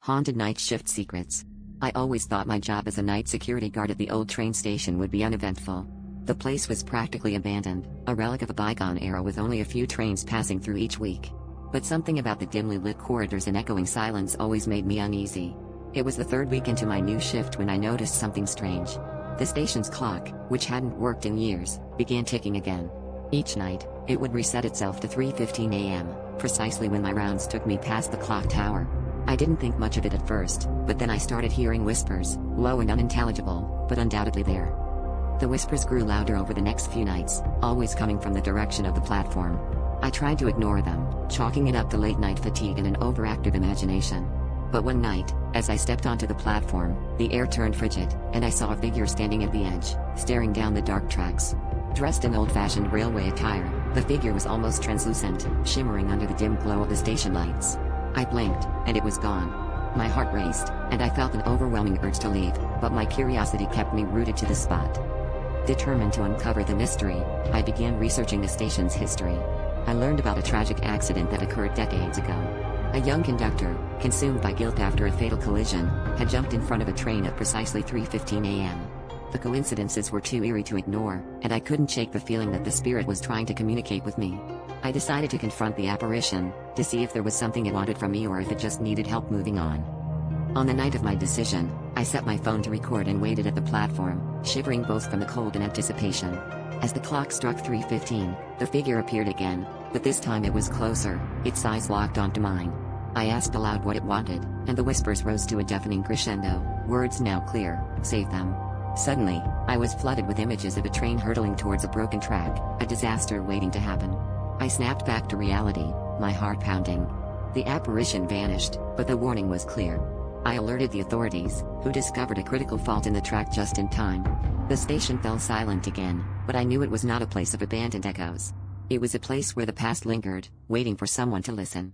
Haunted night shift secrets. I always thought my job as a night security guard at the old train station would be uneventful. The place was practically abandoned, a relic of a bygone era with only a few trains passing through each week. But something about the dimly lit corridors and echoing silence always made me uneasy. It was the third week into my new shift when I noticed something strange. The station's clock, which hadn't worked in years, began ticking again. Each night, it would reset itself to 3:15 a.m., precisely when my rounds took me past the clock tower. I didn't think much of it at first, but then I started hearing whispers, low and unintelligible, but undoubtedly there. The whispers grew louder over the next few nights, always coming from the direction of the platform. I tried to ignore them, chalking it up to late-night fatigue and an overactive imagination. But one night, as I stepped onto the platform, the air turned frigid, and I saw a figure standing at the edge, staring down the dark tracks. Dressed in old-fashioned railway attire, the figure was almost translucent, shimmering under the dim glow of the station lights. I blinked, and it was gone. My heart raced, and I felt an overwhelming urge to leave, but my curiosity kept me rooted to the spot. Determined to uncover the mystery, I began researching the station's history. I learned about a tragic accident that occurred decades ago. A young conductor, consumed by guilt after a fatal collision, had jumped in front of a train at precisely 3:15 a.m. The coincidences were too eerie to ignore, and I couldn't shake the feeling that the spirit was trying to communicate with me. I decided to confront the apparition, to see if there was something it wanted from me or if it just needed help moving on. On the night of my decision, I set my phone to record and waited at the platform, shivering both from the cold and anticipation. As the clock struck 3:15, the figure appeared again, but this time it was closer, its eyes locked onto mine. I asked aloud what it wanted, and the whispers rose to a deafening crescendo, words now clear: save them. Suddenly, I was flooded with images of a train hurtling towards a broken track, a disaster waiting to happen. I snapped back to reality, my heart pounding. The apparition vanished, but the warning was clear. I alerted the authorities, who discovered a critical fault in the track just in time. The station fell silent again, but I knew it was not a place of abandoned echoes. It was a place where the past lingered, waiting for someone to listen.